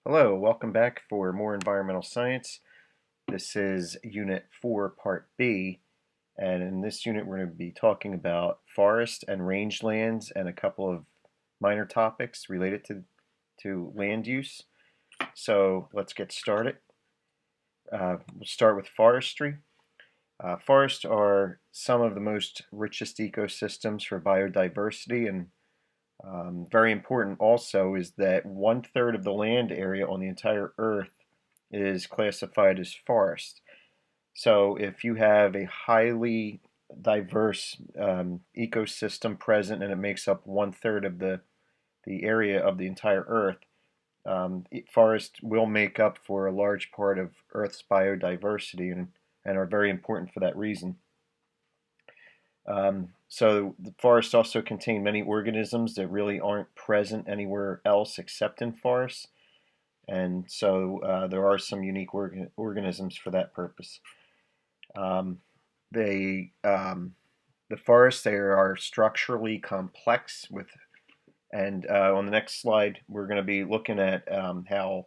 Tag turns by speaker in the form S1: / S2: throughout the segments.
S1: Hello, welcome back for more environmental science. This is Unit 4, Part B, and in this unit we're going to be talking about forest and rangelands and a couple of minor topics related to land use. So let's get started. We'll start with forestry. Forests are some of the most richest ecosystems for biodiversity, and very important also is that 1/3 of the land area on the entire Earth is classified as forest. So if you have a highly diverse ecosystem present and it makes up 1/3 of the area of the entire Earth, forests will make up for a large part of Earth's biodiversity and are very important for that reason. So the forests also contain many organisms that really aren't present anywhere else except in forests. And so there are some unique organisms for that purpose. Um, they the forests, they are structurally complex and on the next slide we're going to be looking at how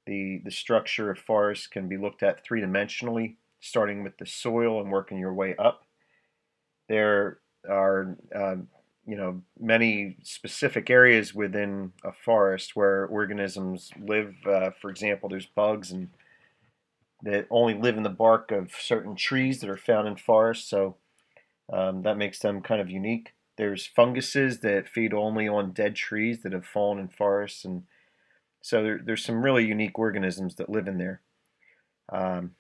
S1: the structure of forests can be looked at three-dimensionally, starting with the soil and working your way up. There are many specific areas within a forest where organisms live. For example, there's bugs and that only live in the bark of certain trees that are found in forests, so that makes them kind of unique. There's funguses that feed only on dead trees that have fallen in forests, and so there's some really unique organisms that live in there. Um,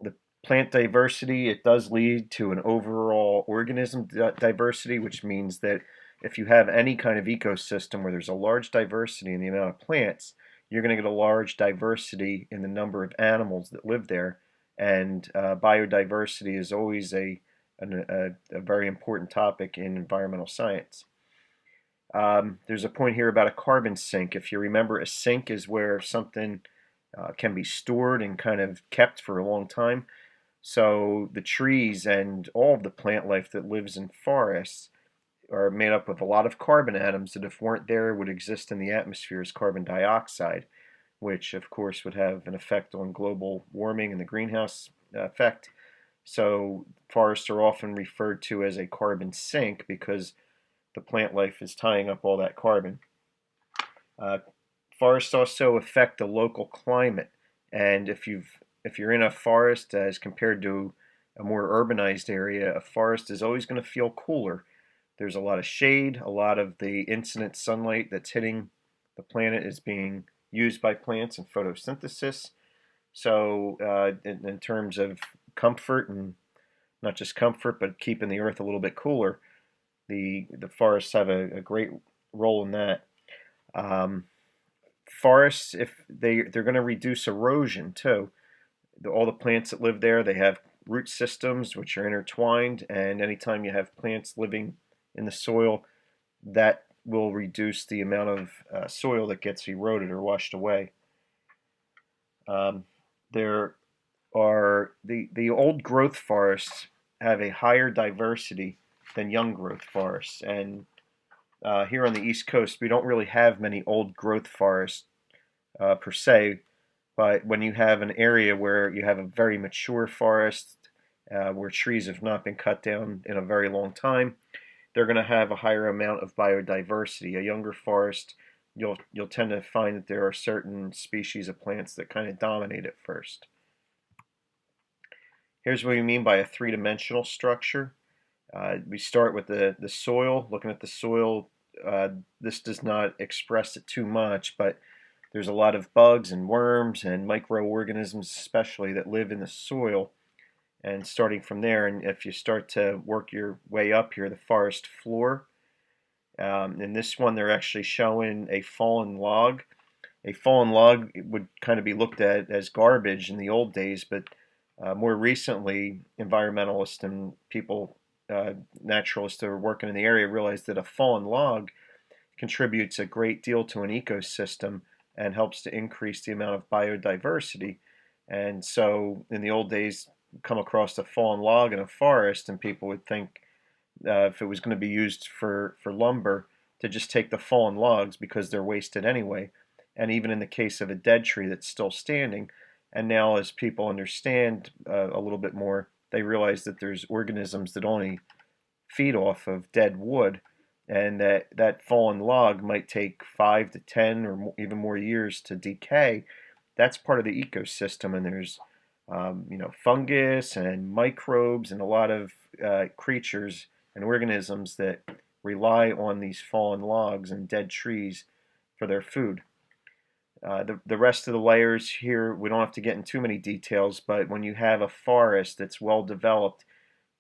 S1: the plant diversity, it does lead to an overall organism diversity, which means that if you have any kind of ecosystem where there's a large diversity in the amount of plants, you're going to get a large diversity in the number of animals that live there. And biodiversity is always a very important topic in environmental science. There's a point here about a carbon sink. If you remember, a sink is where something can be stored and kind of kept for a long time. So the trees and all of the plant life that lives in forests are made up of a lot of carbon atoms that, if weren't there, would exist in the atmosphere as carbon dioxide, which of course would have an effect on global warming and the greenhouse effect. So forests are often referred to as a carbon sink because the plant life is tying up all that carbon. Uh, Forests also affect the local climate, and if you're in a forest as compared to a more urbanized area, a forest is always going to feel cooler. There's a lot of shade, a lot of the incident sunlight that's hitting the planet is being used by plants in photosynthesis. So, in terms of comfort, and not just comfort, but keeping the earth a little bit cooler, the forests have a great role in that. Um, Forests, if they're going to reduce erosion too. All the plants that live there, they have root systems which are intertwined, and anytime you have plants living in the soil, that will reduce the amount of soil that gets eroded or washed away. Um, there are the old growth forests have a higher diversity than young growth forests, and here on the East Coast, we don't really have many old growth forests per se, but when you have an area where you have a very mature forest, where trees have not been cut down in a very long time, they're going to have a higher amount of biodiversity. A younger forest, you'll tend to find that there are certain species of plants that kind of dominate at first. Here's what we mean by a three-dimensional structure. We start with the soil. Looking at the soil, this does not express it too much, but there's a lot of bugs and worms and microorganisms especially that live in the soil. And starting from there, and if you start to work your way up here, the forest floor. In this one, they're actually showing a fallen log. A fallen log would kind of be looked at as garbage in the old days, but more recently, environmentalists and people, naturalists that are working in the area, realized that a fallen log contributes a great deal to an ecosystem and helps to increase the amount of biodiversity. And so, in the old days, come across a fallen log in a forest, and people would think if it was going to be used for lumber, to just take the fallen logs because they're wasted anyway. and even in the case of a dead tree that's still standing. And now, as people understand a little bit more, they realize that there's organisms that only feed off of dead wood, and that fallen log might take 5 to 10 or even more years to decay. That's part of the ecosystem, and there's fungus and microbes and a lot of creatures and organisms that rely on these fallen logs and dead trees for their food. The rest of the layers here, we don't have to get into too many details, but when you have a forest that's well developed,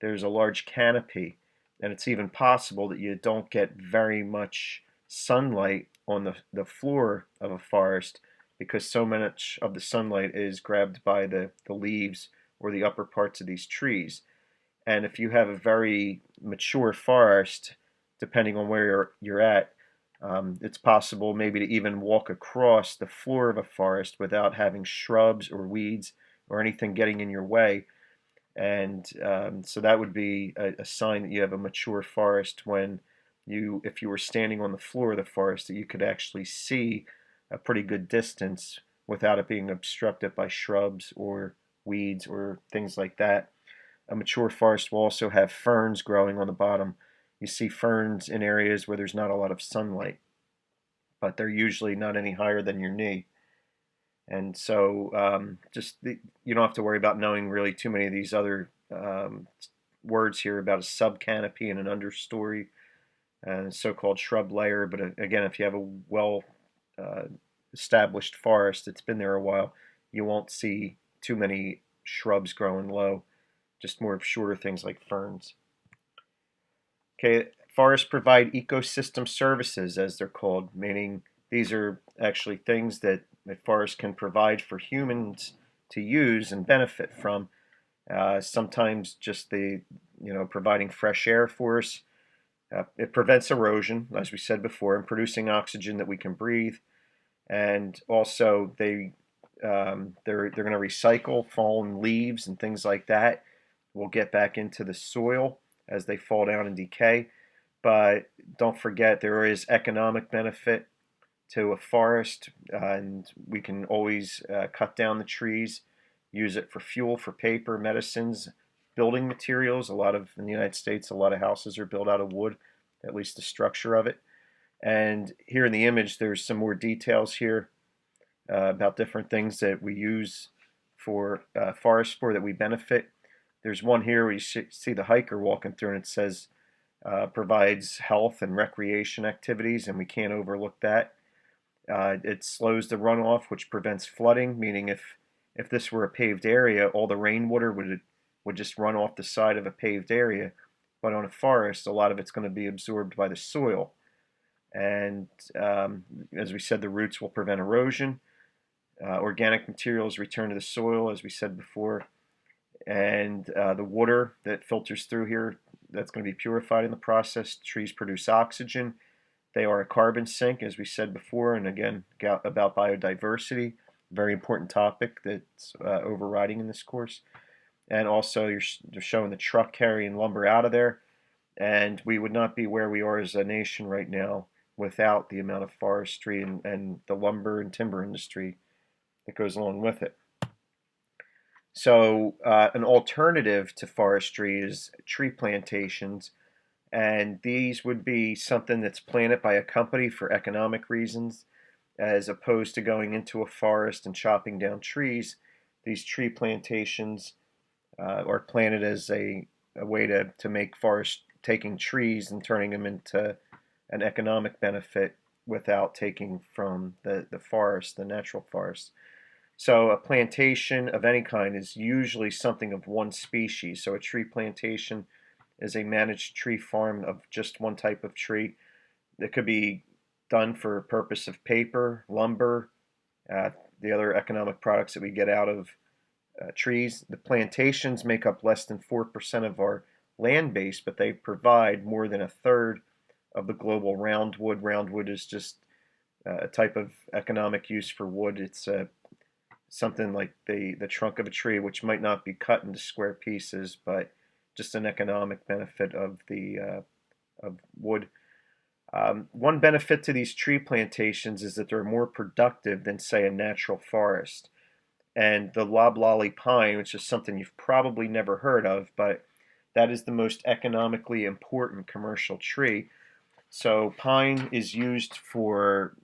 S1: there's a large canopy, and it's even possible that you don't get very much sunlight on the floor of a forest because so much of the sunlight is grabbed by the leaves or the upper parts of these trees. And if you have a very mature forest, depending on where you're at, it's possible maybe to even walk across the floor of a forest without having shrubs or weeds or anything getting in your way. And so that would be a sign that you have a mature forest when if you were standing on the floor of the forest, that you could actually see a pretty good distance without it being obstructed by shrubs or weeds or things like that. A mature forest will also have ferns growing on the bottom. You see ferns in areas where there's not a lot of sunlight, but they're usually not any higher than your knee. And so you don't have to worry about knowing really too many of these other words here about a subcanopy and an understory and so-called shrub layer. But again, if you have a well established forest that's been there a while, you won't see too many shrubs growing low, just more of shorter things like ferns. Okay, forests provide ecosystem services, as they're called, meaning these are actually things that forests can provide for humans to use and benefit from. Sometimes just providing fresh air for us. It prevents erosion, as we said before, and producing oxygen that we can breathe. And also, they're going to recycle fallen leaves and things like that. Will get back into the soil as they fall down and decay. But don't forget, there is economic benefit to a forest, and we can always cut down the trees, use it for fuel, for paper, medicines, building materials. In the United States, a lot of houses are built out of wood, at least the structure of it. And here in the image, there's some more details here about different things that we use for forests for that we benefit. There's one here where you see the hiker walking through, and it says provides health and recreation activities, and we can't overlook that. It slows the runoff, which prevents flooding, meaning if this were a paved area, all the rainwater would just run off the side of a paved area. But on a forest, a lot of it's going to be absorbed by the soil. And as we said, the roots will prevent erosion. Organic materials return to the soil, as we said before. And the water that filters through here, that's going to be purified in the process. Trees produce oxygen. They are a carbon sink, as we said before, and again, about biodiversity, very important topic that's overriding in this course. And also, you're showing the truck carrying lumber out of there, and we would not be where we are as a nation right now without the amount of forestry and the lumber and timber industry that goes along with it. So an alternative to forestry is tree plantations, and these would be something that's planted by a company for economic reasons, as opposed to going into a forest and chopping down trees. These tree plantations are planted as a way to make forest, taking trees and turning them into an economic benefit without taking from the forest, the natural forest. So a plantation of any kind is usually something of one species. So a tree plantation is a managed tree farm of just one type of tree. That could be done for a purpose of paper, lumber, the other economic products that we get out of trees. The plantations make up less than 4% of our land base, but they provide more than a third of the global roundwood. Roundwood is just a type of economic use for wood. It's something like the trunk of a tree, which might not be cut into square pieces, but just an economic benefit of the of wood. One benefit to these tree plantations is that they're more productive than, say, a natural forest. And the loblolly pine, which is something you've probably never heard of, but that is the most economically important commercial tree. So pine is used for,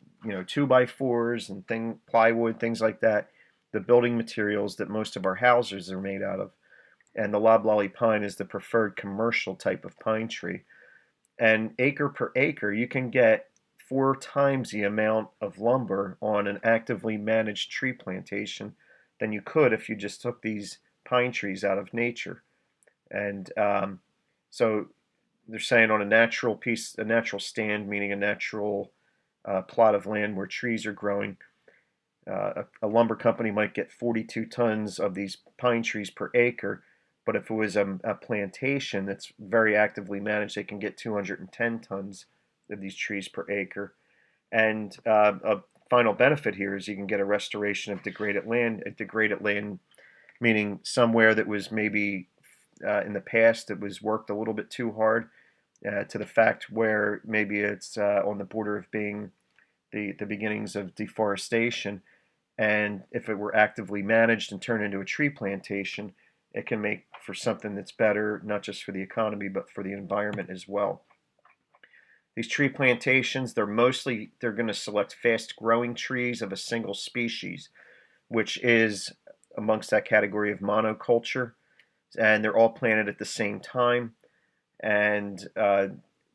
S1: two by fours and plywood, things like that, the building materials that most of our houses are made out of. And the loblolly pine is the preferred commercial type of pine tree. And acre per acre, you can get 4 times the amount of lumber on an actively managed tree plantation than you could if you just took these pine trees out of nature. And so they're saying on a natural stand, meaning a natural plot of land where trees are growing, a lumber company might get 42 tons of these pine trees per acre. But if it was a plantation that's very actively managed, they can get 210 tons of these trees per acre. And a final benefit here is you can get a restoration of degraded land. Degraded land meaning somewhere that was maybe in the past it was worked a little bit too hard, to the fact where maybe it's on the border of being the beginnings of deforestation. And if it were actively managed and turned into a tree plantation, it can make for something that's better, not just for the economy, but for the environment as well. These tree plantations, they're going to select fast growing trees of a single species, which is amongst that category of monoculture. And they're all planted at the same time. And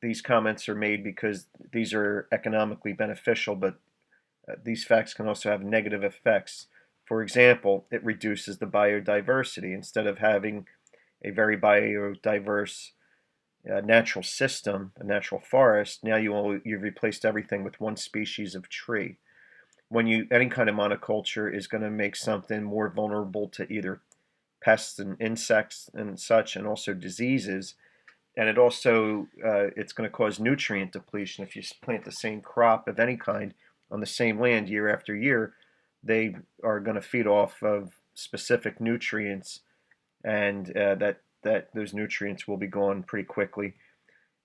S1: these comments are made because these are economically beneficial, but these facts can also have negative effects. For example, it reduces the biodiversity. Instead of having a very biodiverse natural system, a natural forest, now you've replaced everything with one species of tree. Any kind of monoculture is going to make something more vulnerable to either pests and insects and such, and also diseases. And it's going to cause nutrient depletion. If you plant the same crop of any kind on the same land year after year, they are going to feed off of specific nutrients, and that those nutrients will be gone pretty quickly.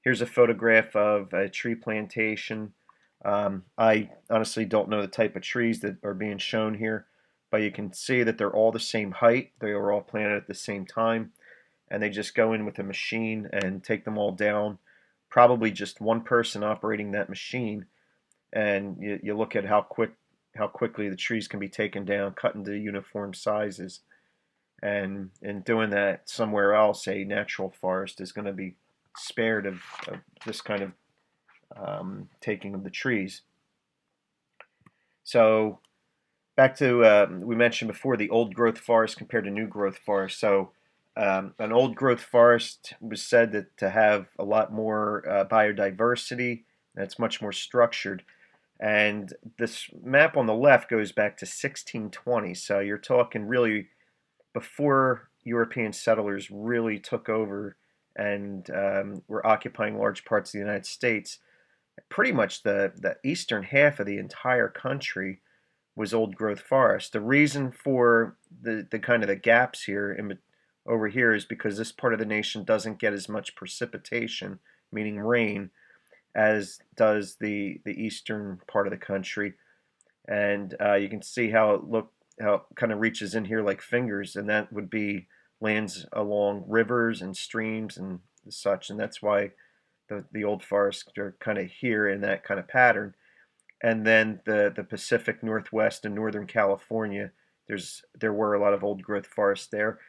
S1: Here's a photograph of a tree plantation. I honestly don't know the type of trees that are being shown here, but you can see that they're all the same height. They are all planted at the same time, and they just go in with a machine and take them all down. Probably just one person operating that machine, and you look at how quickly the trees can be taken down, cut into uniform sizes. And in doing that somewhere else, a natural forest is going to be spared of this kind of taking of the trees. So back to we mentioned before the old growth forest compared to new growth forest. So an old growth forest was said to have a lot more biodiversity. That's much more structured. And this map on the left goes back to 1620. So you're talking really before European settlers really took over and were occupying large parts of the United States. Pretty much the eastern half of the entire country was old growth forest. The reason for the kind of the gaps here over here is because this part of the nation doesn't get as much precipitation, meaning rain, as does the eastern part of the country. And you can see how it kind of reaches in here like fingers, and that would be lands along rivers and streams and such. And that's why the old forests are kind of here in that kind of pattern. And then the Pacific Northwest and Northern California, there were a lot of old growth forests there.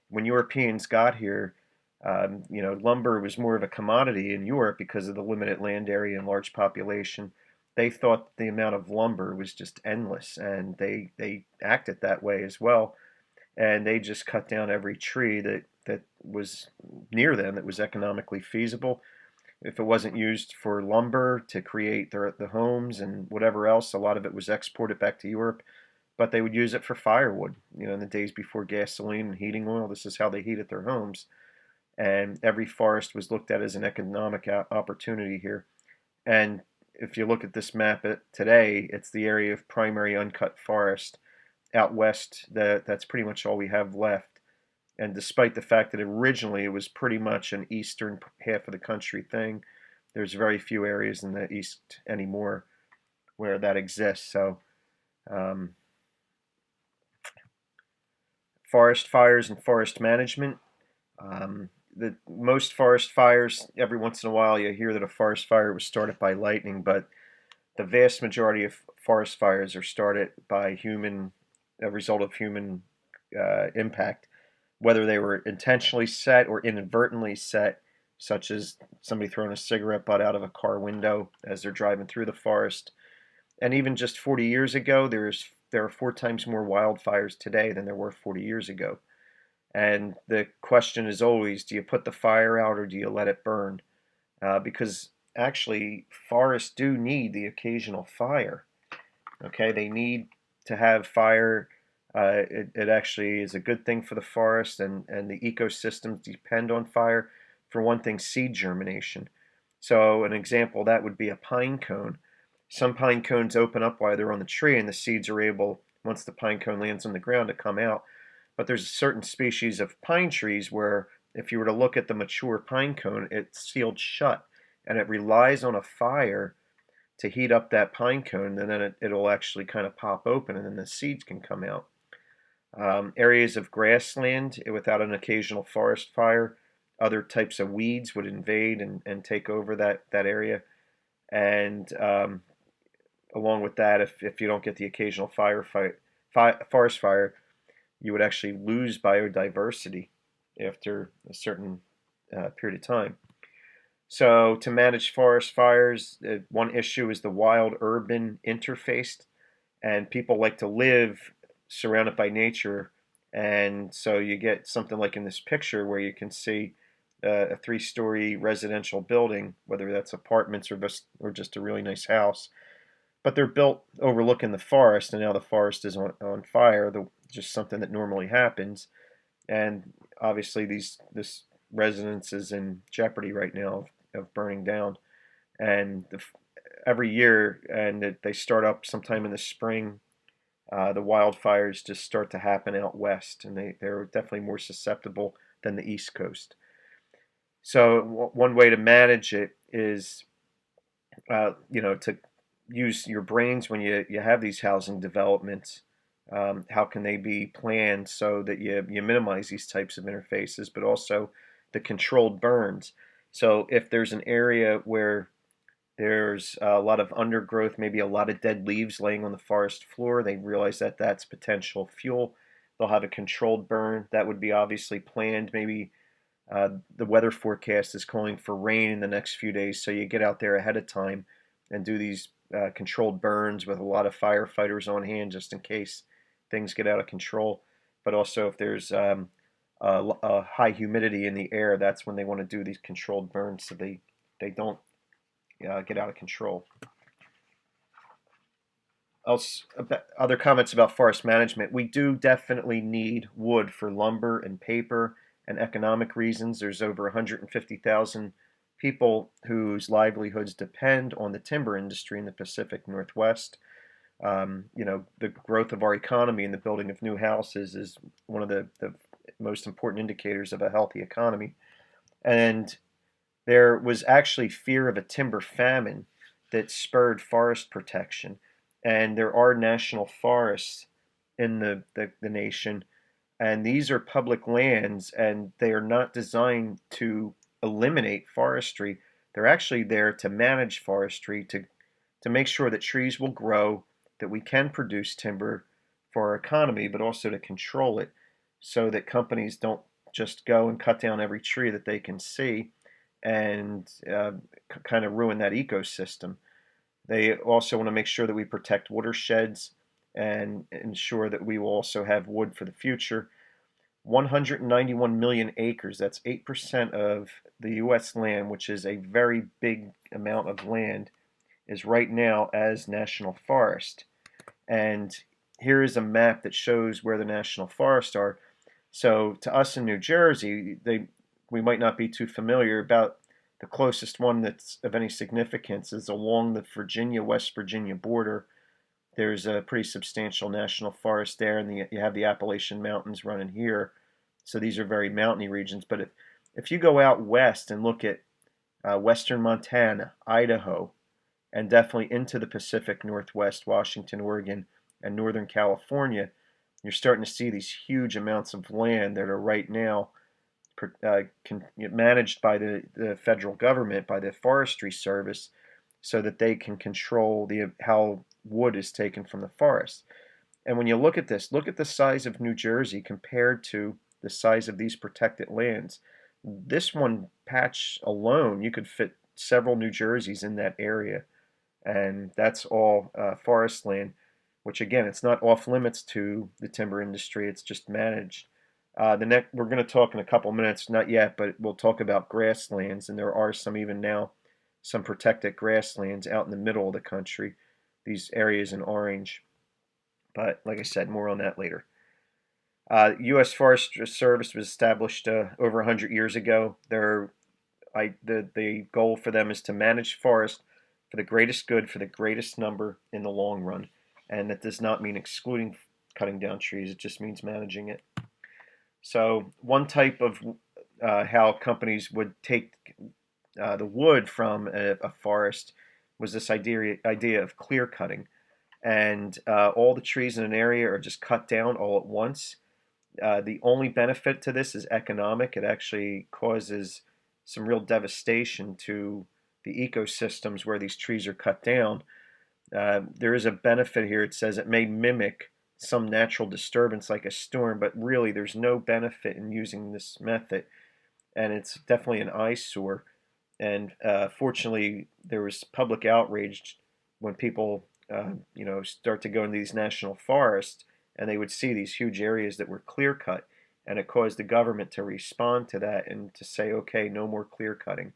S1: When Europeans got here, lumber was more of a commodity in Europe because of the limited land area and large population. They thought the amount of lumber was just endless, and they acted that way as well. And they just cut down every tree that was near them that was economically feasible. If it wasn't used for lumber to create the homes and whatever else, a lot of it was exported back to Europe. But they would use it for firewood. In the days before gasoline and heating oil, this is how they heated their homes. And every forest was looked at as an economic opportunity here. And if you look at this map today, it's the area of primary uncut forest out west. That's pretty much all we have left. And despite the fact that originally it was pretty much an eastern half of the country thing, there's very few areas in the East anymore where that exists. So um, forest fires and forest management. The most forest fires, every once in a while, you hear that a forest fire was started by lightning, but the vast majority of forest fires are started by a result of human impact, whether they were intentionally set or inadvertently set, such as somebody throwing a cigarette butt out of a car window as they're driving through the forest. And even just 40 years ago, there are 4 times more wildfires today than there were 40 years ago. And the question is always, do you put the fire out or do you let it burn? Because actually, forests do need the occasional fire. Okay, they need to have fire. It actually is a good thing for the forest, and the ecosystems depend on fire. For one thing, seed germination. So an example that would be a pine cone. Some pine cones open up while they're on the tree, and the seeds are able, once the pine cone lands on the ground, to come out. But there's certain species of pine trees where if you were to look at the mature pine cone, it's sealed shut, and it relies on a fire to heat up that pine cone, and then it'll actually kind of pop open, and then the seeds can come out. Areas of grassland without an occasional forest fire, other types of weeds would invade and take over that area. And along with that, if you don't get the occasional forest fire, you would actually lose biodiversity after a certain period of time. So to manage forest fires, one issue is the wild-urban interface, and people like to live surrounded by nature, and so you get something like in this picture where you can see a 3-story residential building, whether that's apartments or just a really nice house, but they're built overlooking the forest, and now the forest is on fire, just something that normally happens, and obviously this residence is in jeopardy right now of burning down, and every year, and they start up sometime in the spring. The wildfires just start to happen out west, and they're definitely more susceptible than the East Coast. So one way to manage it is, to use your brains when you have these housing developments. How can they be planned so that you minimize these types of interfaces, but also the controlled burns. So if there's an area where there's a lot of undergrowth, maybe a lot of dead leaves laying on the forest floor, they realize that that's potential fuel. They'll have a controlled burn. That would be obviously planned. Maybe the weather forecast is calling for rain in the next few days, so you get out there ahead of time and do these controlled burns with a lot of firefighters on hand just in case things get out of control. But also if there's a high humidity in the air, that's when they want to do these controlled burns so they don't get out of control. Other comments about forest management. We do definitely need wood for lumber and paper and economic reasons. There's over 150,000 people whose livelihoods depend on the timber industry in the Pacific Northwest. The growth of our economy and the building of new houses is one of the most important indicators of a healthy economy. And there was actually fear of a timber famine that spurred forest protection. And there are national forests in the nation, and these are public lands, and they are not designed to eliminate forestry. They're actually there to manage forestry, to make sure that trees will grow, that we can produce timber for our economy, but also to control it so that companies don't just go and cut down every tree that they can see and kind of ruin that ecosystem. They also want to make sure that we protect watersheds and ensure that we will also have wood for the future. 191 million acres, that's 8% of the U.S. land, which is a very big amount of land, is right now as national forest. And here is a map that shows where the national forests are. So to us in New Jersey, we might not be too familiar. About the closest one that's of any significance is along the West Virginia border. There's a pretty substantial national forest there, and you have the Appalachian Mountains running here. So these are very mountainy regions. But if you go out west and look at western Montana, Idaho, and definitely into the Pacific Northwest, Washington, Oregon, and Northern California, you're starting to see these huge amounts of land that are right now managed by the federal government, by the Forestry Service, so that they can control how wood is taken from the forest. And when you look at this, look at the size of New Jersey compared to the size of these protected lands. This one patch alone, you could fit several New Jerseys in that area, and that's all forest land, which again, it's not off limits to the timber industry, it's just managed. We're going to talk in a couple minutes, not yet, but we'll talk about grasslands, and there are some even now, some protected grasslands out in the middle of the country, these areas in orange. But like I said, more on that later. U.S. Forest Service was established over 100 years ago. The goal for them is to manage forest for the greatest good for the greatest number in the long run. And that does not mean excluding cutting down trees, it just means managing it. So one type of how companies would take the wood from a forest was this idea of clear cutting. And all the trees in an area are just cut down all at once. The only benefit to this is economic. It actually causes some real devastation to the ecosystems where these trees are cut down. There is a benefit here. It says it may mimic some natural disturbance like a storm, but really there's no benefit in using this method, and it's definitely an eyesore. And fortunately, there was public outrage when people, start to go into these national forests, and they would see these huge areas that were clear cut, and it caused the government to respond to that and to say, okay, no more clear cutting.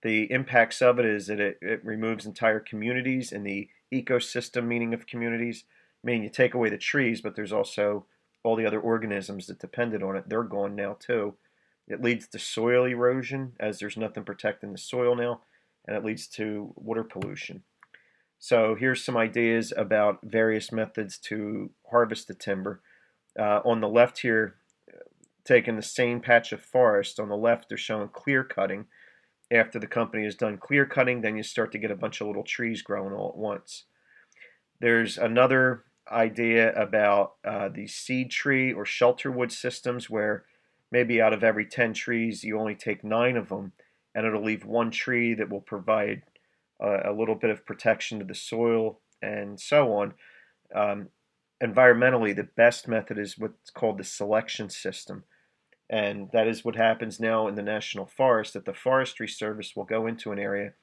S1: The impacts of it is that it removes entire communities and the ecosystem meaning of communities. I mean, you take away the trees, but there's also all the other organisms that depended on it. They're gone now too. It leads to soil erosion as there's nothing protecting the soil now, and it leads to water pollution. So here's some ideas about various methods to harvest the timber. On the left here, taking the same patch of forest, on the left they're showing clear cutting. After the company is done clear cutting, then you start to get a bunch of little trees growing all at once. There's another idea about the seed tree or shelter wood systems where maybe out of every 10 trees you only take 9 of them, and it'll leave one tree that will provide a little bit of protection to the soil and so on. Environmentally, the best method is what's called the selection system. And that is what happens now in the national forest, that the Forestry Service will go into an area,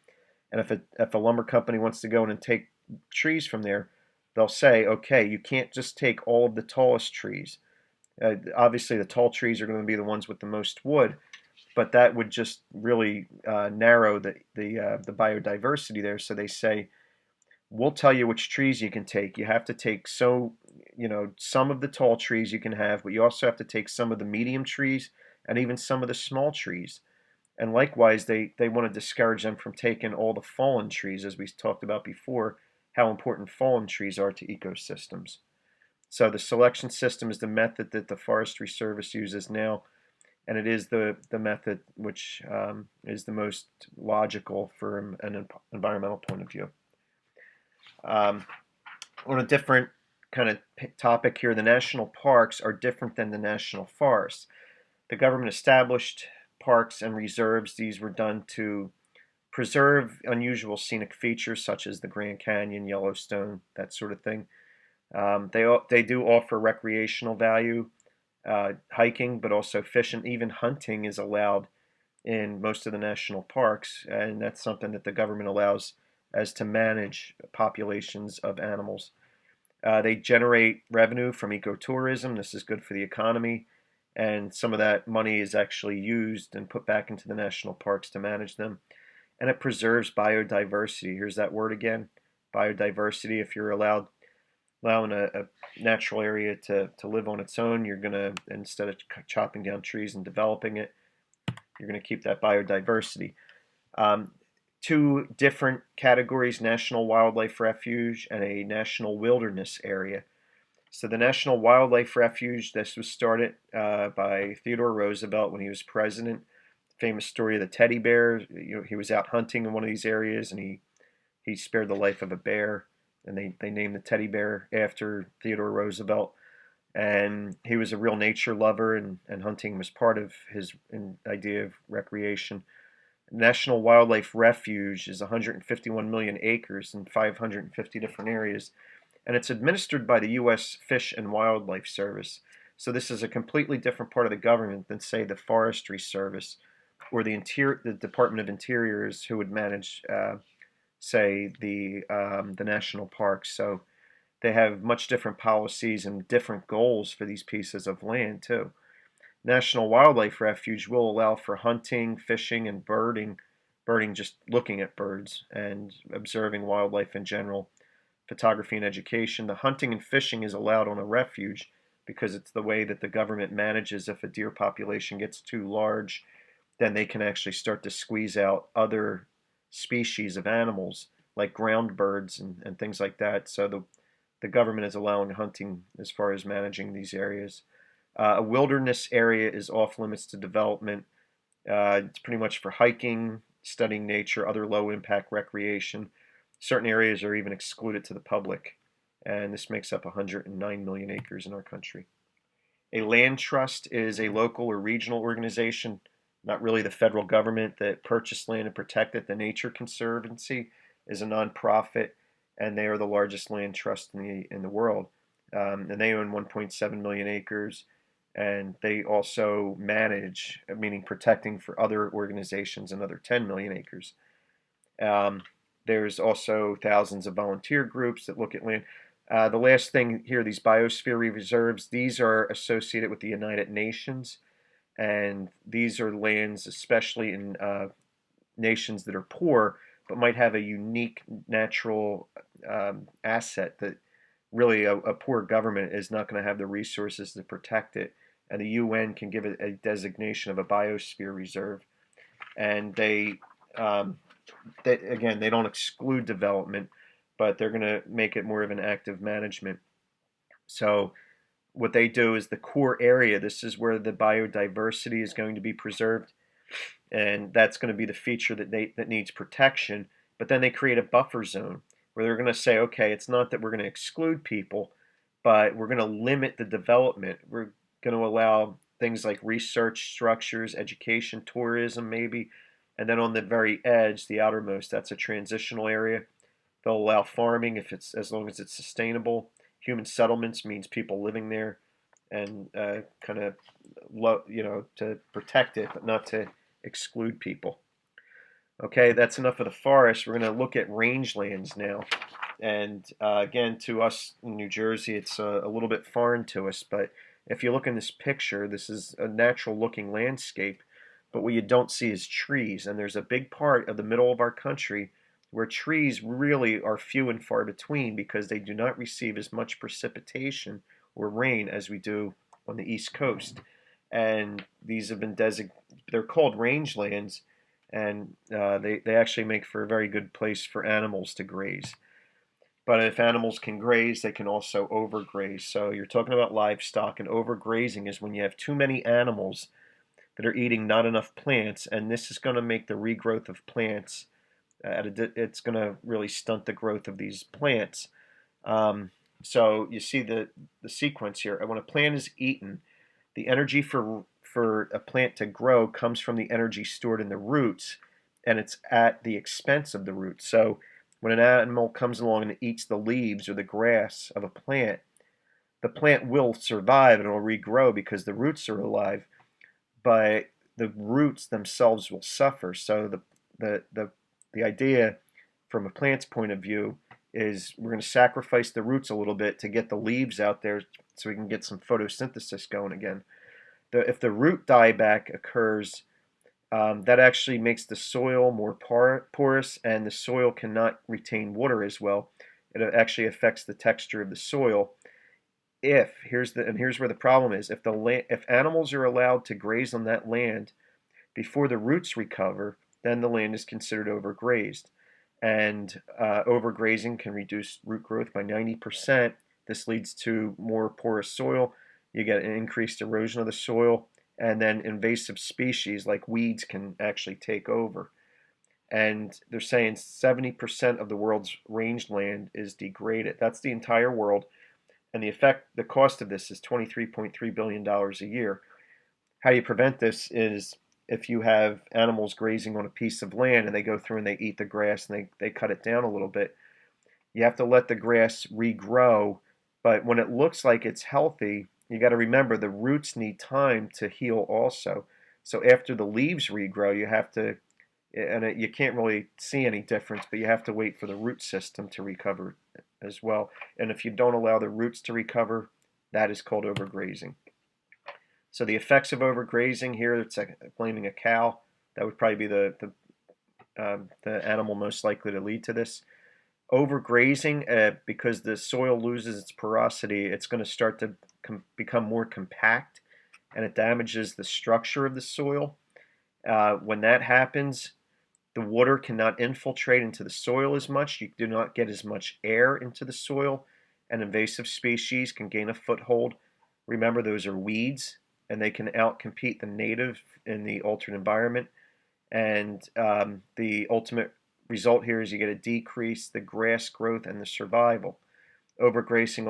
S1: and if a lumber company wants to go in and take trees from there, they'll say, okay, you can't just take all of the tallest trees. Obviously, the tall trees are going to be the ones with the most wood, but that would just really narrow the biodiversity there. So they say, we'll tell you which trees you can take. You have to take some of the tall trees you can have, but you also have to take some of the medium trees and even some of the small trees. And likewise, they want to discourage them from taking all the fallen trees, as we talked about before, how important fallen trees are to ecosystems. So the selection system is the method that the Forestry Service uses now, and it is the method which is the most logical from an environmental point of view. On a different kind of topic here, the national parks are different than the national forests. The government established parks and reserves. These were done to preserve unusual scenic features such as the Grand Canyon, Yellowstone, that sort of thing. They do offer recreational value, hiking, but also fishing. Even hunting is allowed in most of the national parks, and that's something that the government allows as to manage populations of animals. They generate revenue from ecotourism. This is good for the economy, and some of that money is actually used and put back into the national parks to manage them. And it preserves biodiversity. Here's that word again, biodiversity. If you're allowing a natural area to live on its own, you're going to, instead of chopping down trees and developing it, you're going to keep that biodiversity. Two different categories, National Wildlife Refuge and a National Wilderness Area. So the National Wildlife Refuge, this was started by Theodore Roosevelt when he was president famous story of the teddy bear. He was out hunting in one of these areas, and he spared the life of a bear, and they named the teddy bear after Theodore Roosevelt. And he was a real nature lover, and hunting was part of his idea of recreation. National Wildlife Refuge is 151 million acres in 550 different areas, and it's administered by the U.S. Fish and Wildlife Service. So this is a completely different part of the government than, say, the Forestry Service or the Department of Interiors, who would manage, say, the national parks. So they have much different policies and different goals for these pieces of land too. National Wildlife Refuge will allow for hunting, fishing, and birding. Birding, just looking at birds and observing wildlife in general. Photography and education. The hunting and fishing is allowed on a refuge because it's the way that the government manages. If a deer population gets too large, then they can actually start to squeeze out other species of animals like ground birds and things like that. So the government is allowing hunting as far as managing these areas. A wilderness area is off limits to development. It's pretty much for hiking, studying nature, other low impact recreation. Certain areas are even excluded to the public, and this makes up 109 million acres in our country. A land trust is a local or regional organization, not really the federal government, that purchased land and protect it. The Nature Conservancy is a nonprofit, and they are the largest land trust in the world. And they own 1.7 million acres, and they also manage, meaning protecting for other organizations, another 10 million acres. There's also thousands of volunteer groups that look at land. The last thing here, these biosphere reserves, these are associated with the United Nations, and these are lands, especially in nations that are poor, but might have a unique natural asset that really a poor government is not going to have the resources to protect it. And the UN can give it a designation of a biosphere reserve. And again, they don't exclude development, but they're going to make it more of an active management. So what they do is the core area. This is where the biodiversity is going to be preserved, and that's going to be the feature that needs protection. But then they create a buffer zone where they're going to say, okay, it's not that we're going to exclude people, but we're going to limit the development. We're going to allow things like research structures, education, tourism, maybe. And then on the very edge, the outermost, that's a transitional area. They'll allow farming if it's as long as it's sustainable. Human settlements means people living there, and kind of to protect it, but not to exclude people. Okay, that's enough of the forest. We're going to look at rangelands now. And again, to us in New Jersey, it's a little bit foreign to us. But if you look in this picture, this is a natural looking landscape. But what you don't see is trees. And there's a big part of the middle of our country where trees really are few and far between because they do not receive as much precipitation or rain as we do on the East Coast. And these have been they're called rangelands, and they actually make for a very good place for animals to graze. But if animals can graze, they can also overgraze. So you're talking about livestock, and overgrazing is when you have too many animals that are eating not enough plants, and this is going to make the regrowth of plants. It's going to really stunt the growth of these plants. So you see the sequence here. When a plant is eaten, the energy for a plant to grow comes from the energy stored in the roots, and it's at the expense of the roots. So when an animal comes along and eats the leaves or the grass of a plant, the plant will survive and it will regrow because the roots are alive, but the roots themselves will suffer. So the idea from a plant's point of view is we're going to sacrifice the roots a little bit to get the leaves out there so we can get some photosynthesis going again. If the root dieback occurs, that actually makes the soil more porous, and the soil cannot retain water as well. It actually affects the texture of the soil. Here's where the problem is. If animals are allowed to graze on that land before the roots recover, then the land is considered overgrazed. And overgrazing can reduce root growth by 90%. This leads to more porous soil. You get an increased erosion of the soil, and then invasive species like weeds can actually take over. And they're saying 70% of the world's rangeland is degraded. That's the entire world. And the cost of this is $23.3 billion a year. How you prevent this is if you have animals grazing on a piece of land and they go through and they eat the grass and they cut it down a little bit, you have to let the grass regrow. But when it looks like it's healthy, you got to remember the roots need time to heal also. So after the leaves regrow, you have to, and you can't really see any difference, but you have to wait for the root system to recover as well. And if you don't allow the roots to recover, that is called overgrazing. So the effects of overgrazing here, it's blaming a cow. That would probably be the animal most likely to lead to this. Overgrazing, because the soil loses its porosity, it's going to start to become more compact, and it damages the structure of the soil. When that happens, the water cannot infiltrate into the soil as much. You do not get as much air into the soil, and invasive species can gain a foothold. Remember, those are weeds, and they can outcompete the native in the altered environment. And the ultimate result here is you get a decrease the grass growth and the survival. Overgrazing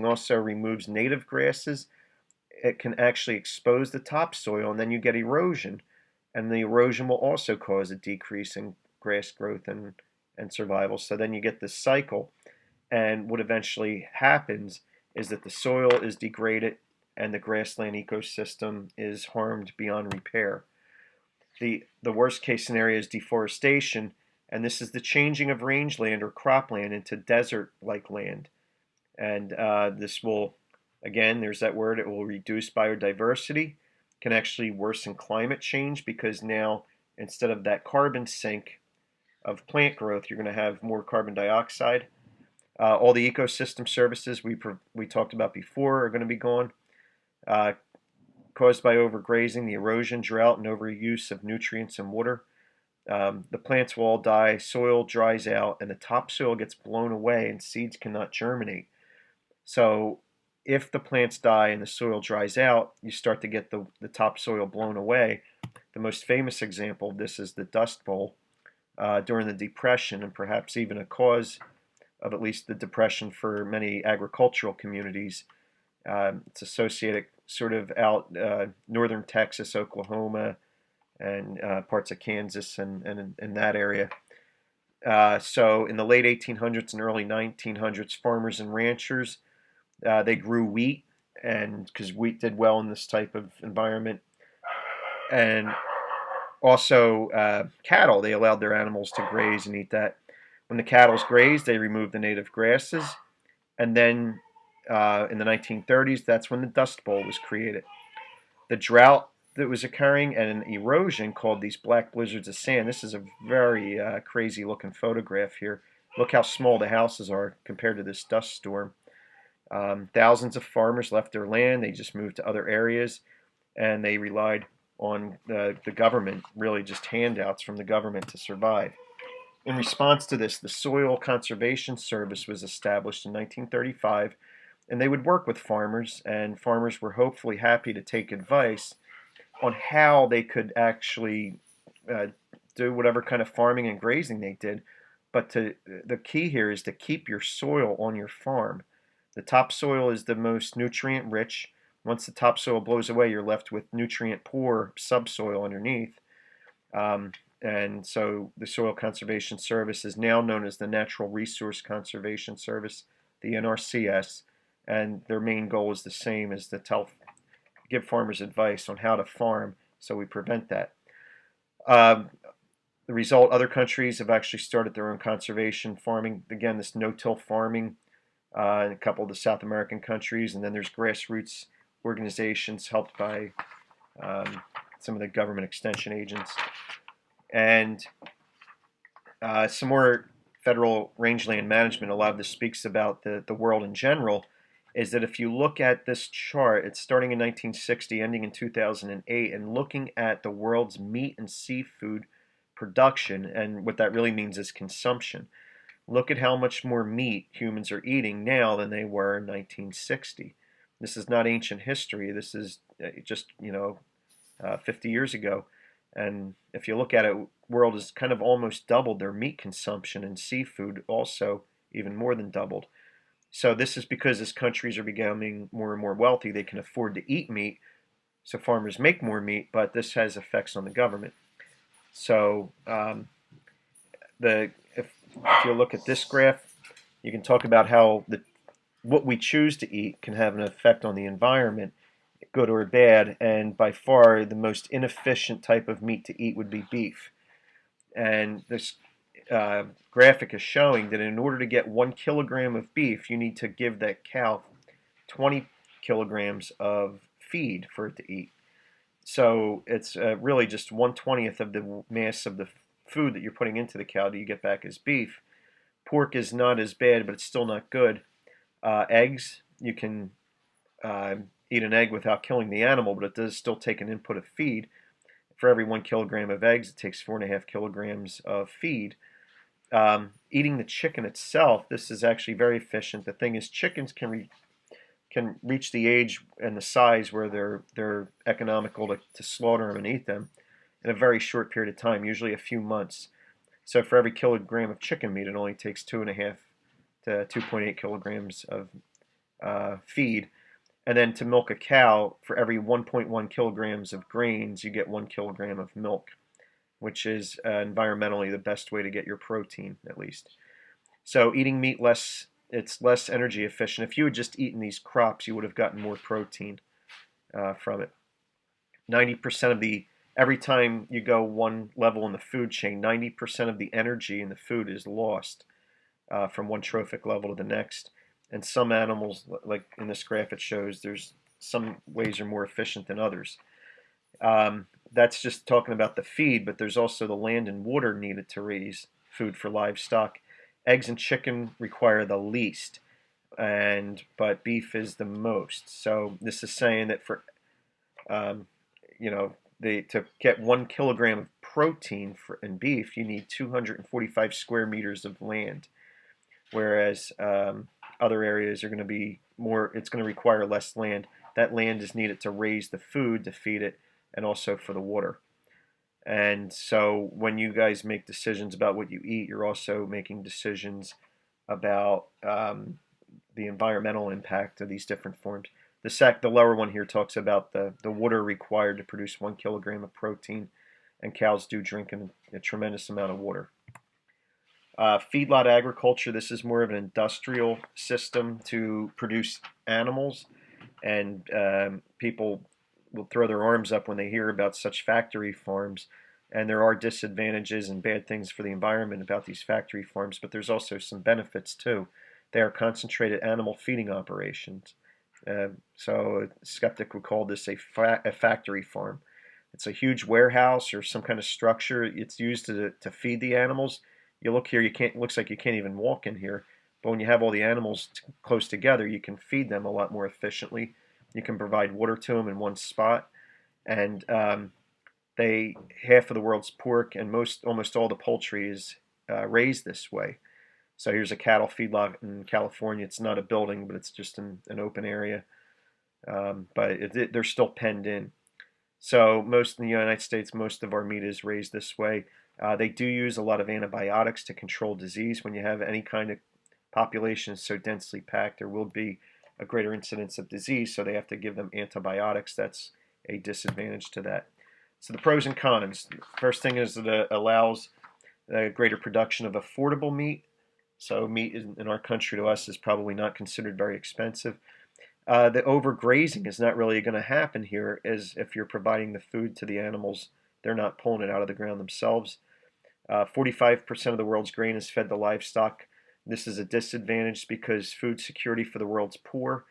S1: also removes native grasses. It can actually expose the topsoil, and then you get erosion. And the erosion will also cause a decrease in grass growth and survival. So then you get this cycle. And what eventually happens is that the soil is degraded and the grassland ecosystem is harmed beyond repair. The worst case scenario is deforestation, and this is the changing of rangeland or cropland into desert-like land. And this will, again, there's that word, it will reduce biodiversity, can actually worsen climate change because now instead of that carbon sink of plant growth, you're going to have more carbon dioxide. All the ecosystem services we talked about before are going to be gone. Caused by overgrazing, the erosion, drought, and overuse of nutrients and water. The plants will all die, soil dries out, and the topsoil gets blown away and seeds cannot germinate. So if the plants die and the soil dries out, you start to get the topsoil blown away. The most famous example of this is the Dust Bowl during the Depression, and perhaps even a cause of at least the Depression for many agricultural communities. It's associated sort of out northern Texas, Oklahoma, and parts of Kansas and in that area. So in the late 1800s and early 1900s, farmers and ranchers, they grew wheat, and because wheat did well in this type of environment. And also cattle, they allowed their animals to graze and eat that. When the cattle grazed, they removed the native grasses. And then in the 1930s, that's when the Dust Bowl was created. The drought that was occurring and an erosion called these black blizzards of sand. This is a very crazy looking photograph here. Look how small the houses are compared to this dust storm. Thousands of farmers left their land. They just moved to other areas, and they relied on the government, really just handouts from the government to survive. In response to this, the Soil Conservation Service was established in 1935, and they would work with farmers, and farmers were hopefully happy to take advice on how they could actually do whatever kind of farming and grazing they did. But the key here is to keep your soil on your farm. The topsoil is the most nutrient rich. Once the topsoil blows away, you're left with nutrient poor subsoil underneath. And so the Soil Conservation Service is now known as the Natural Resource Conservation Service, the NRCS, and their main goal is the same as to give farmers advice on how to farm so we prevent that. The result, other countries have actually started their own conservation farming. Again, this no-till farming in a couple of the South American countries, and then there's grassroots organizations helped by some of the government extension agents. And some more federal rangeland management, a lot of this speaks about the world in general, is that if you look at this chart, it's starting in 1960, ending in 2008, and looking at the world's meat and seafood production, and what that really means is consumption. Look at how much more meat humans are eating now than they were in 1960. This is not ancient history. This is just 50 years ago. And if you look at it, world has kind of almost doubled their meat consumption, and seafood also even more than doubled. So this is because as countries are becoming more and more wealthy, they can afford to eat meat, so farmers make more meat, but this has effects on the government. So if you look at this graph, you can talk about how what we choose to eat can have an effect on the environment, good or bad, and by far the most inefficient type of meat to eat would be beef. And this graphic is showing that in order to get 1 kilogram of beef, you need to give that cow 20 kilograms of feed for it to eat. So it's really just 1/20th of the mass of the food that you're putting into the cow that you get back as beef. Pork is not as bad, but it's still not good. Eggs, you can eat an egg without killing the animal, but it does still take an input of feed. For every 1 kilogram of eggs, it takes 4.5 kilograms of feed. Eating the chicken itself, this is actually very efficient. The thing is, chickens can reach the age and the size where they're economical to slaughter them and eat them in a very short period of time, usually a few months. So for every kilogram of chicken meat, it only takes 2.5 to 2.8 kilograms of feed. And then to milk a cow, for every 1.1 kilograms of grains, you get 1 kilogram of milk, which is environmentally the best way to get your protein, at least. So eating meat it's less energy efficient. If you had just eaten these crops, you would have gotten more protein from it. 90% of every time you go one level in the food chain, 90% of the energy in the food is lost from one trophic level to the next. And some animals, like in this graph it shows, there's some ways are more efficient than others. That's just talking about the feed, but there's also the land and water needed to raise food for livestock. Eggs and chicken require the least, but beef is the most. So this is saying that for to get 1 kilogram of protein in beef, you need 245 square meters of land, whereas other areas are going to be more. It's going to require less land. That land is needed to raise the food to feed it, and also for the water. And so when you guys make decisions about what you eat, you're also making decisions about the environmental impact of these different forms. The lower one here talks about the water required to produce 1 kilogram of protein, and cows do drink a tremendous amount of water. Feedlot agriculture, this is more of an industrial system to produce animals, and people will throw their arms up when they hear about such factory farms. And there are disadvantages and bad things for the environment about these factory farms, but there's also some benefits too. They are concentrated animal feeding operations. So a skeptic would call this a factory farm. It's a huge warehouse or some kind of structure. It's used to feed the animals. You look here, looks like you can't even walk in here. But when you have all the animals close together, you can feed them a lot more efficiently. You can provide water to them in one spot. And half of the world's pork and almost all the poultry is raised this way. So here's a cattle feedlot in California. It's not a building, but it's just an open area. But they're still penned in. So most in the United States, most of our meat is raised this way. They do use a lot of antibiotics to control disease. When you have any kind of population so densely packed, there will be a greater incidence of disease, so they have to give them antibiotics. That's a disadvantage to that. So the pros and cons. First thing is that it allows a greater production of affordable meat. So meat in our country to us is probably not considered very expensive. The overgrazing is not really going to happen here, as if you're providing the food to the animals, they're not pulling it out of the ground themselves. 45% of the world's grain is fed to livestock. This is a disadvantage because food security for the world's poor.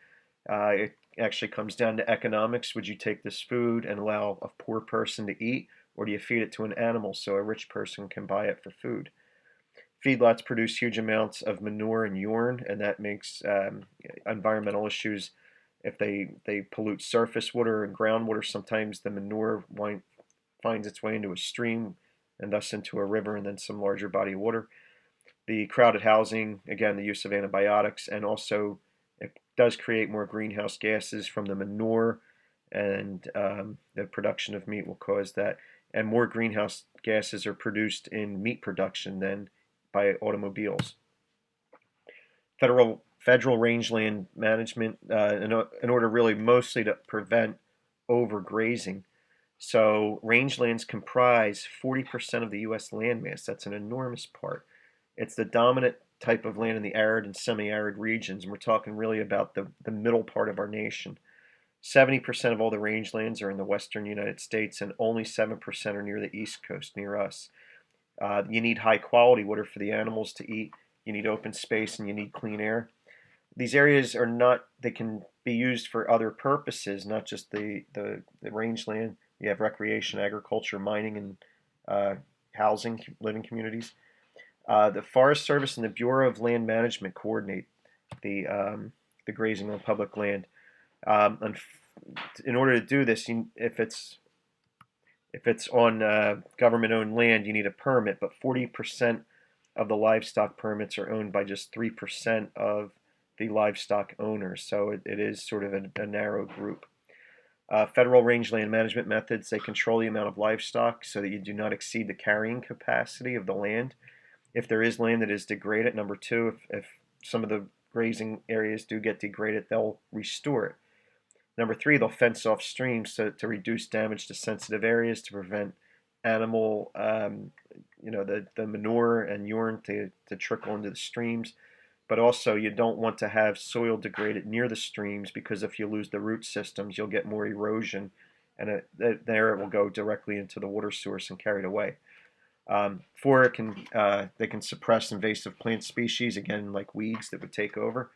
S1: It actually comes down to economics. Would you take this food and allow a poor person to eat, or do you feed it to an animal so a rich person can buy it for food? Feedlots produce huge amounts of manure and urine, and that makes environmental issues. If they pollute surface water and groundwater, sometimes the manure finds its way into a stream and thus into a river and then some larger body of water. The crowded housing, again, the use of antibiotics, and also does create more greenhouse gases from the manure, and the production of meat will cause that. And more greenhouse gases are produced in meat production than by automobiles. Federal rangeland management in order really mostly to prevent overgrazing. So rangelands comprise 40% of the U.S. landmass. That's an enormous part. It's the dominant type of land in the arid and semi-arid regions, and we're talking really about the middle part of our nation. 70% of all the rangelands are in the western United States, and only 7% are near the East Coast, near us. You need high quality water for the animals to eat. You need open space, and you need clean air. These areas are not, they can be used for other purposes, not just the rangeland. You have recreation, agriculture, mining, and housing, living communities. The Forest Service and the Bureau of Land Management coordinate the grazing on public land. And in order to do this, if it's on government-owned land, you need a permit. But 40% of the livestock permits are owned by just 3% of the livestock owners. So it is sort of a narrow group. Federal rangeland management methods, they control the amount of livestock so that you do not exceed the carrying capacity of the land. If there is land that is degraded, number two, if some of the grazing areas do get degraded, they'll restore it. Number three, they'll fence off streams to reduce damage to sensitive areas, to prevent animal, the manure and urine to trickle into the streams. But also, you don't want to have soil degraded near the streams, because if you lose the root systems, you'll get more erosion, and there it will go directly into the water source and carried away. Four, they can suppress invasive plant species, again, like weeds that would take over.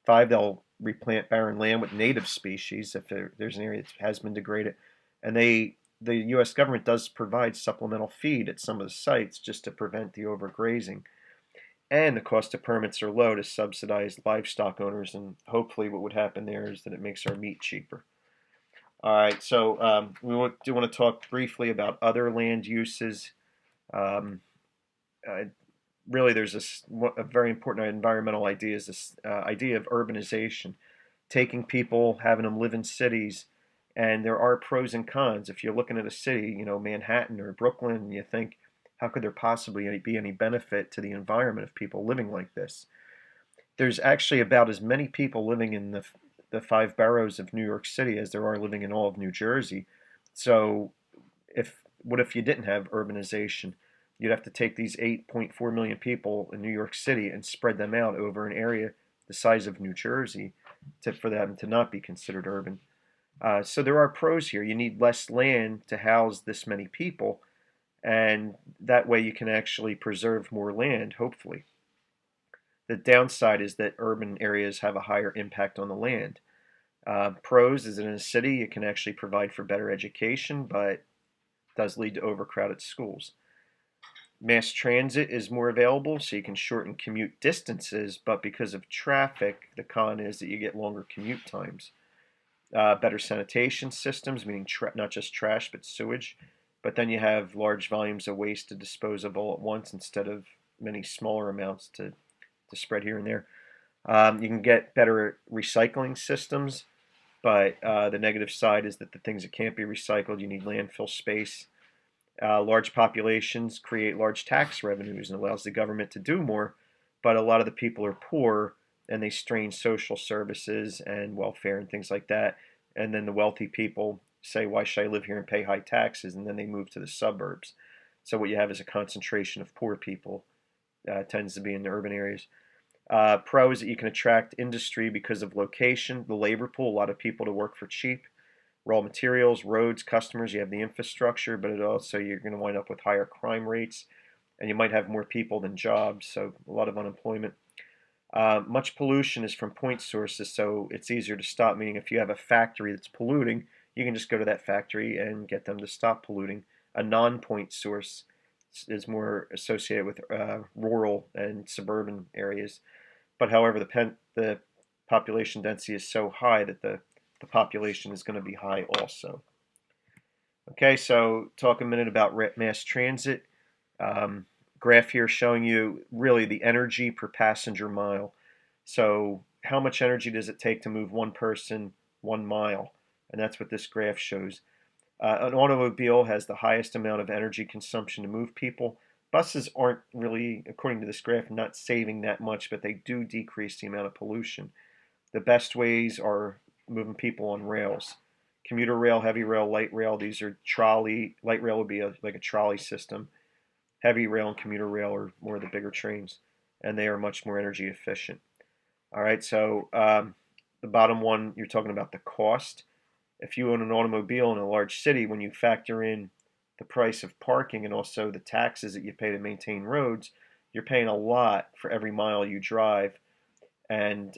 S1: Five, they'll replant barren land with native species if there's an area that has been degraded. And the U.S. government does provide supplemental feed at some of the sites just to prevent the overgrazing. And the cost of permits are low to subsidize livestock owners, and hopefully what would happen there is that it makes our meat cheaper. All right, so we do want to talk briefly about other land uses. Um, Really, there's a very important environmental idea, is this idea of urbanization, taking people, having them live in cities, and there are pros and cons. If you're looking at a city, Manhattan or Brooklyn, and you think, how could there possibly be any benefit to the environment of people living like this? There's actually about as many people living in the five boroughs of New York City as there are living in all of New Jersey. So what if you didn't have urbanization? You'd have to take these 8.4 million people in New York City and spread them out over an area the size of New Jersey for them to not be considered urban. So there are pros here. You need less land to house this many people, and that way you can actually preserve more land, hopefully. The downside is that urban areas have a higher impact on the land. Pros is that in a city you can actually provide for better education, but does lead to overcrowded schools. Mass transit is more available, so you can shorten commute distances, but because of traffic, the con is that you get longer commute times. Better sanitation systems, meaning not just trash, but sewage. But then you have large volumes of waste to dispose of all at once instead of many smaller amounts to spread here and there. You can get better recycling systems, but the negative side is that the things that can't be recycled, you need landfill space. Large populations create large tax revenues and allows the government to do more, but a lot of the people are poor and they strain social services and welfare and things like that. And then the wealthy people say, why should I live here and pay high taxes? And then they move to the suburbs. So what you have is a concentration of poor people, tends to be in the urban areas. Pro is that you can attract industry because of location, the labor pool, a lot of people to work for cheap. Raw materials, roads, customers, you have the infrastructure, but you're going to wind up with higher crime rates, and you might have more people than jobs, so a lot of unemployment. Much pollution is from point sources, so it's easier to stop, meaning if you have a factory that's polluting, you can just go to that factory and get them to stop polluting. A non-point source is more associated with rural and suburban areas. But however, the population density is so high that the population is going to be high also. Okay, so talk a minute about mass transit. Graph here showing you really the energy per passenger mile. So how much energy does it take to move one person 1 mile, and that's what this graph shows. An automobile has the highest amount of energy consumption to move people. Buses aren't really, according to this graph, not saving that much, but they do decrease the amount of pollution. The best ways are moving people on rails. Commuter rail, heavy rail, light rail, these are trolley. Light rail would be like a trolley system. Heavy rail and commuter rail are more of the bigger trains, and they are much more energy efficient. All right, so the bottom one, you're talking about the cost. If you own an automobile in a large city, when you factor in the price of parking and also the taxes that you pay to maintain roads, you're paying a lot for every mile you drive. And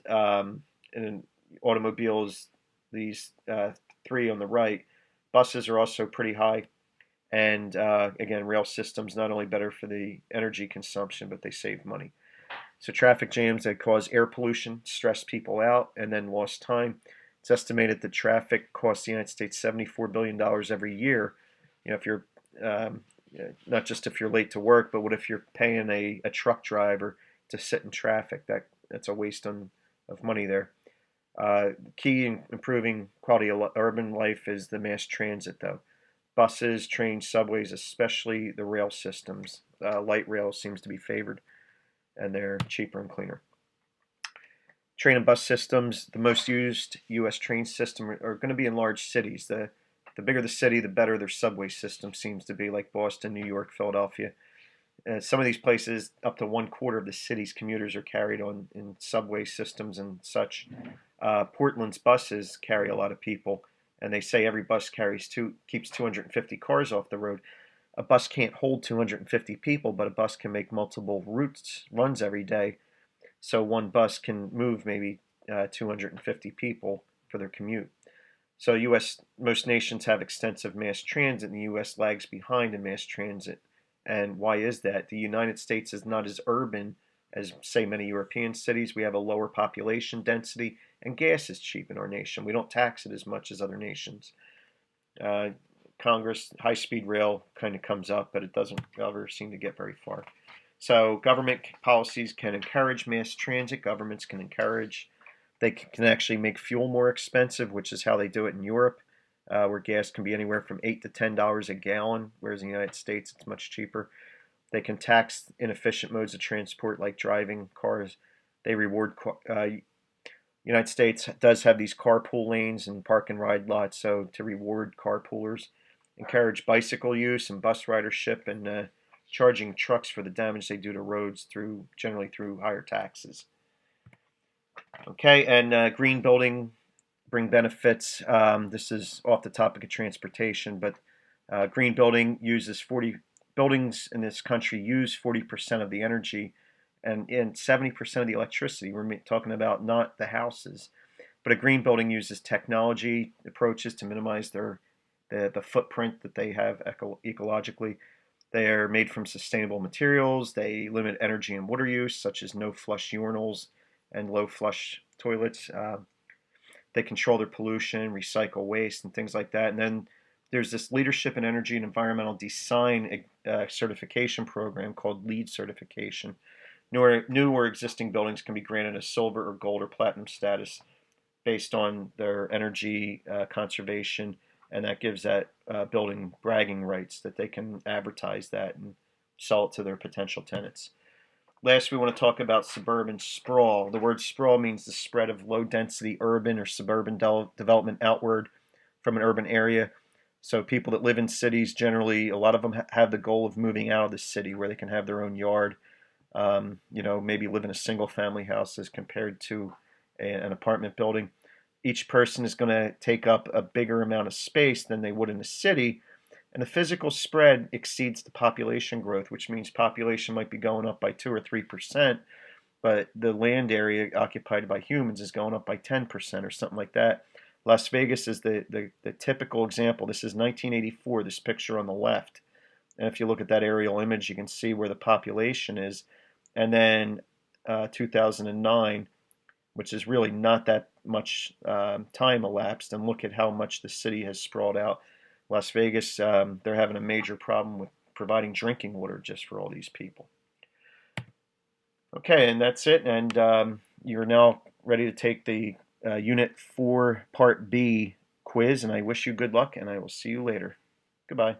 S1: in automobiles, these three on the right, buses are also pretty high. And again, rail systems not only better for the energy consumption, but they save money. So traffic jams that cause air pollution, stress people out, and then lost time. It's estimated that traffic costs the United States $74 billion every year. You know, if you're not just if you're late to work, but what if you're paying a truck driver to sit in traffic? That's a waste of money there. Key in improving quality of urban life is the mass transit, though. Buses, trains, subways, especially the rail systems. Light rail seems to be favored, and they're cheaper and cleaner. Train and bus systems, the most used U.S. train system are going to be in large cities. The bigger the city, the better their subway system seems to be, like Boston, New York, Philadelphia. Some of these places, up to 1/4 of the city's commuters are carried on in subway systems and such. Portland's buses carry a lot of people, and they say every bus keeps 250 cars off the road. A bus can't hold 250 people, but a bus can make multiple runs every day. So one bus can move maybe 250 people for their commute. So most nations have extensive mass transit, and the U.S. lags behind in mass transit. And why is that? The United States is not as urban as, say, many European cities. We have a lower population density, and gas is cheap in our nation. We don't tax it as much as other nations. Congress, high-speed rail kind of comes up, but it doesn't ever seem to get very far. So government policies can encourage mass transit. Governments can encourage. They can actually make fuel more expensive, which is how they do it in Europe, where gas can be anywhere from $8 to $10 a gallon, whereas in the United States it's much cheaper. They can tax inefficient modes of transport like driving cars. They reward. United States does have these carpool lanes and park and ride lots, so to reward carpoolers, encourage bicycle use and bus ridership, and charging trucks for the damage they do to roads generally through higher taxes. Okay, and green building bring benefits. This is off the topic of transportation, but green building uses buildings in this country use 40% of the energy and 70% of the electricity. We're talking about not the houses, but a green building uses technology approaches to minimize the footprint that they have ecologically. They are made from sustainable materials. They limit energy and water use, such as no flush urinals and low flush toilets. They control their pollution, recycle waste, and things like that. And then there's this leadership in energy and environmental design certification program called LEED certification. New or existing buildings can be granted a silver or gold or platinum status based on their energy conservation, and that gives that building bragging rights that they can advertise that and sell it to their potential tenants. Last, we want to talk about suburban sprawl. The word sprawl means the spread of low-density urban or suburban development outward from an urban area. So people that live in cities, generally, a lot of them have the goal of moving out of the city where they can have their own yard. Maybe live in a single-family house as compared to an apartment building. Each person is going to take up a bigger amount of space than they would in a city, and the physical spread exceeds the population growth, which means population might be going up by 2 or 3%, but the land area occupied by humans is going up by 10% or something like that. Las Vegas is the typical example. This is 1984, this picture on the left. And if you look at that aerial image, you can see where the population is. And then 2009, which is really not that much time elapsed, and look at how much the city has sprawled out. Las Vegas, they're having a major problem with providing drinking water just for all these people. Okay, and that's it. And you're now ready to take the Unit 4 Part B quiz, and I wish you good luck, and I will see you later. Goodbye.